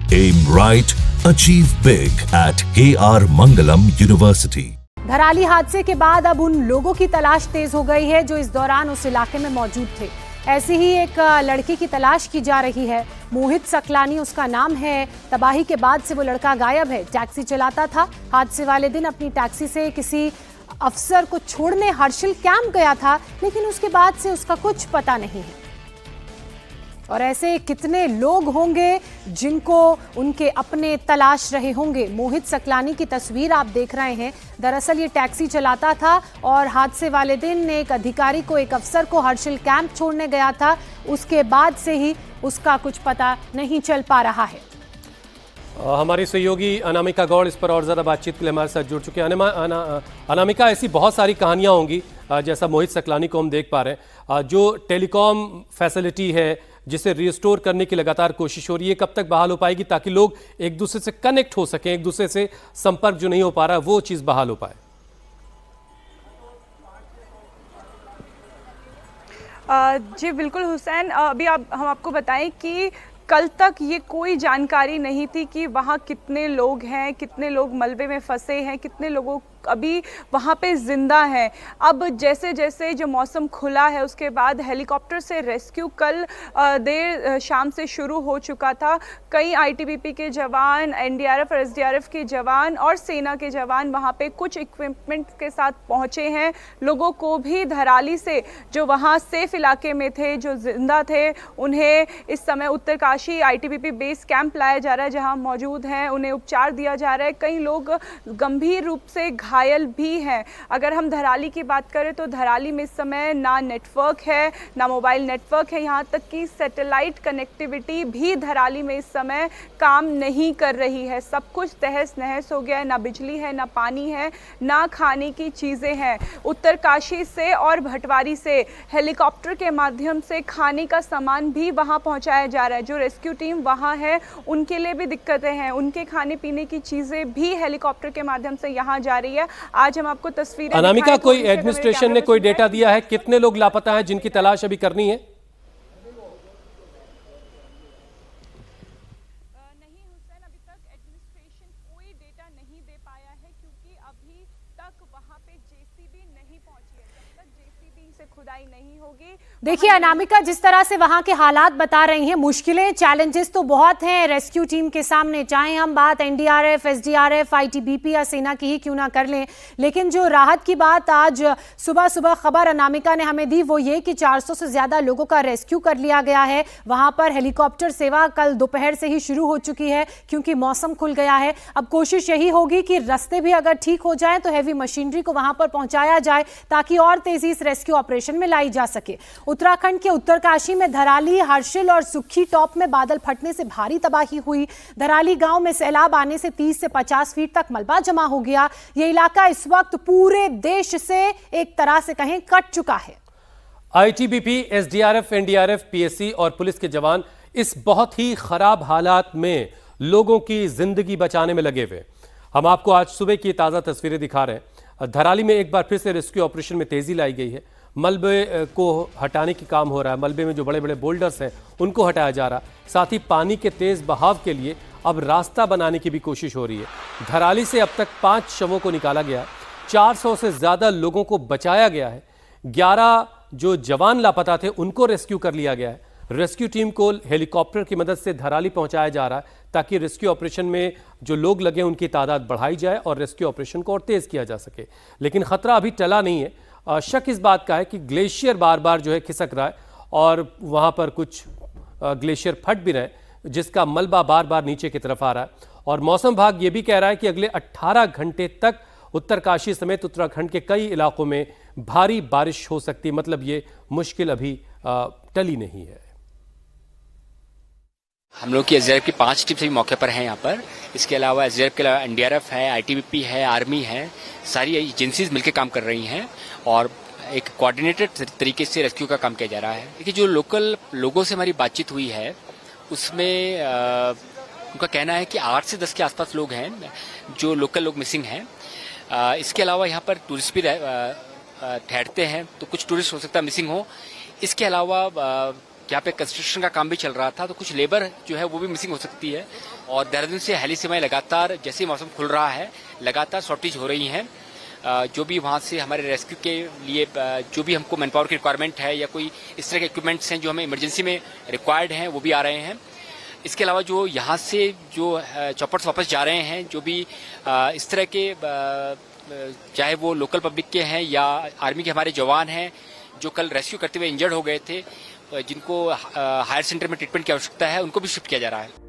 Aim right, achieve big at KR Mangalam University. Dharali हादसे के बाद अब उन लोगों की तलाश तेज हो गई है जो इस दौरान उस इलाके में मौजूद थे। ऐसी ही एक लड़की की तलाश की जा रही है। मोहित सकलानी उसका नाम है। तबाही के बाद से वो लड़का गायब है। टैक्सी चलाता था। हादसे वाले दिन अपनी टैक्सी से किसी अफसर को छोड़ने हर्षिल कैंप गया था, लेकिन उसके बाद से उसका कुछ पता नहीं है। और ऐसे कितने लोग होंगे जिनको उनके अपने तलाश रहे होंगे। मोहित सकलानी की तस्वीर आप देख रहे हैं। दरअसल ये टैक्सी चलाता था और हादसे वाले दिन एक अधिकारी को, एक अफसर को हर्षिल कैंप छोड़ने गया था। उसके बाद से ही उसका कुछ पता नहीं चल पा रहा है। हमारी सहयोगी अनामिका गौड़ इस पर और ज़्यादा बातचीत के लिए हमारे साथ जुड़ चुके हैं। अनामिका, ऐसी बहुत सारी कहानियां होंगी जैसा मोहित सकलानी को हम देख पा रहे हैं। जो टेलीकॉम फैसिलिटी है जिसे रिस्टोर करने की लगातार कोशिश हो रही है, कब तक बहाल हो पाएगी ताकि लोग एक दूसरे से कनेक्ट हो सकें, एक दूसरे से संपर्क जो नहीं हो पा रहा वो चीज़ बहाल हो पाए? जी बिल्कुल हुसैन, अभी हम आपको बताएं कि कल तक ये कोई जानकारी नहीं थी कि वहाँ कितने लोग हैं, कितने लोग मलबे में फंसे हैं, कितने लोगों अभी वहाँ पे ज़िंदा हैं। अब जैसे जैसे जो मौसम खुला है उसके बाद हेलीकॉप्टर से रेस्क्यू कल देर शाम से शुरू हो चुका था। कई आईटीबीपी के जवान, एनडीआरएफ और एसडीआरएफ के जवान और सेना के जवान वहाँ पे कुछ इक्विपमेंट के साथ पहुँचे हैं। लोगों को भी धराली से, जो वहाँ सेफ इलाके में थे, जो जिंदा थे, उन्हें इस समय उत्तरकाशी आईटीबीपी बेस कैंप लाया जा रहा है जहाँ मौजूद हैं। उन्हें उपचार दिया जा रहा है। कई लोग गंभीर रूप से घायल भी हैं। अगर हम धराली की बात करें तो धराली में इस समय ना नेटवर्क है, ना मोबाइल नेटवर्क है, यहाँ तक कि सैटेलाइट कनेक्टिविटी भी धराली में इस समय काम नहीं कर रही है। सब कुछ तहस नहस हो गया है। ना बिजली है, ना पानी है, ना खाने की चीज़ें हैं। उत्तरकाशी से और भटवारी से हेलीकॉप्टर के माध्यम से खाने का सामान भी वहाँ पहुँचाया जा रहा है। जो रेस्क्यू टीम वहाँ है उनके लिए भी दिक्कतें हैं। उनके खाने पीने की चीज़ें भी हेलीकॉप्टर के माध्यम से यहाँ जा रही है। आज हम आपको तस्वीरें अनामिका, कोई एडमिनिस्ट्रेशन ने कोई डेटा दिया है कितने लोग लापता हैं जिनकी तलाश अभी करनी है? नहीं हुसैन, अभी तक एडमिनिस्ट्रेशन कोई डेटा नहीं दे पाया है क्योंकि अभी तक वहां पे जेसीबी नहीं पहुंची है। जब तक जेसीबी से खुदाई नहीं होगी। देखिए अनामिका, जिस तरह से वहां के हालात बता रही हैं, मुश्किलें, चैलेंजेस तो बहुत हैं रेस्क्यू टीम के सामने, चाहे हम बात एनडीआरएफ, एसडीआरएफ, आईटीबीपी या सेना की ही क्यों ना कर लें। लेकिन जो राहत की बात आज सुबह सुबह खबर अनामिका ने हमें दी वो ये कि 400 से ज्यादा लोगों का रेस्क्यू कर लिया गया है। वहां पर हेलीकॉप्टर सेवा कल दोपहर से ही शुरू हो चुकी है क्योंकि मौसम खुल गया है। अब कोशिश यही होगी कि रास्ते भी अगर ठीक हो जाए तो हैवी मशीनरी को वहां पर पहुंचाया जाए ताकि और तेजी इस रेस्क्यू ऑपरेशन में लाई जा सके। उत्तराखंड के उत्तरकाशी में धराली, हर्षिल और सुखी टॉप में बादल फटने से भारी तबाही हुई। धराली गांव में सैलाब आने से 30 से 50 फीट तक मलबा जमा हो गया। यह इलाका इस वक्त पूरे देश से एक तरह से कहें कट चुका है। आईटीबीपी, एसडीआरएफ, एनडीआरएफ, पीएससी और पुलिस के जवान इस बहुत ही खराब हालात में लोगों की जिंदगी बचाने में लगे हुए। हम आपको आज सुबह की ताज़ा तस्वीरें दिखा रहे हैं। धराली में एक बार फिर से रेस्क्यू ऑपरेशन में तेजी लाई गई है। मलबे को हटाने की काम हो रहा है। मलबे में जो बड़े बड़े बोल्डर्स हैं उनको हटाया जा रहा है। साथ ही पानी के तेज बहाव के लिए अब रास्ता बनाने की भी कोशिश हो रही है। धराली से अब तक 5 शवों को निकाला गया है। 400 से ज़्यादा लोगों को बचाया गया है। 11 जो जवान लापता थे उनको रेस्क्यू कर लिया गया है। रेस्क्यू टीम को हेलीकॉप्टर की मदद से धराली पहुंचाया जा रहा है ताकि रेस्क्यू ऑपरेशन में जो लोग लगे उनकी तादाद बढ़ाई जाए और रेस्क्यू ऑपरेशन को और तेज़ किया जा सके। लेकिन ख़तरा अभी टला नहीं है। शक इस बात का है कि ग्लेशियर बार बार जो है खिसक रहा है और वहाँ पर कुछ ग्लेशियर फट भी रहे जिसका मलबा बार बार नीचे की तरफ आ रहा है। और मौसम विभाग ये भी कह रहा है कि अगले 18 घंटे तक उत्तरकाशी समेत उत्तराखंड के कई इलाकों में भारी बारिश हो सकती है। मतलब ये मुश्किल अभी टली नहीं है। हम लोग की एसडीआरएफ की 5 टीम भी मौके पर हैं यहाँ पर। इसके अलावा एसडीआरएफ के अलावा एनडीआरएफ है, आईटीबीपी है, आर्मी है, सारी एजेंसीज मिलकर काम कर रही हैं और एक कोऑर्डिनेटेड तरीके से रेस्क्यू का काम किया जा रहा है। देखिए, जो लोकल लोगों से हमारी बातचीत हुई है उसमें उनका कहना है कि 8 से 10 के आसपास लोग हैं जो लोकल लोग मिसिंग हैं। इसके अलावा यहाँ पर टूरिस्ट भी ठहरते हैं, तो कुछ टूरिस्ट हो सकता है मिसिंग हो। इसके अलावा यहाँ पे कंस्ट्रक्शन का काम भी चल रहा था, तो कुछ लेबर जो है वो भी मिसिंग हो सकती है। और देहरादून से हेली सेवाएं लगातार जैसे ही मौसम खुल रहा है लगातार शॉर्टेज हो रही हैं। जो भी वहाँ से हमारे रेस्क्यू के लिए जो भी हमको मैन पावर की रिक्वायरमेंट है या कोई इस तरह के इक्विपमेंट्स हैं जो हमें इमरजेंसी में रिक्वायर्ड हैं वो भी आ रहे हैं। इसके अलावा जो यहाँ से जो चॉपर्स वापस जा रहे हैं जो भी इस तरह के चाहे वो लोकल पब्लिक के हैं या आर्मी के हमारे जवान हैं जो कल रेस्क्यू करते हुए इंजर्ड हो गए थे, जिनको हायर सेंटर में ट्रीटमेंट की आवश्यकता है, उनको भी शिफ्ट किया जा रहा है।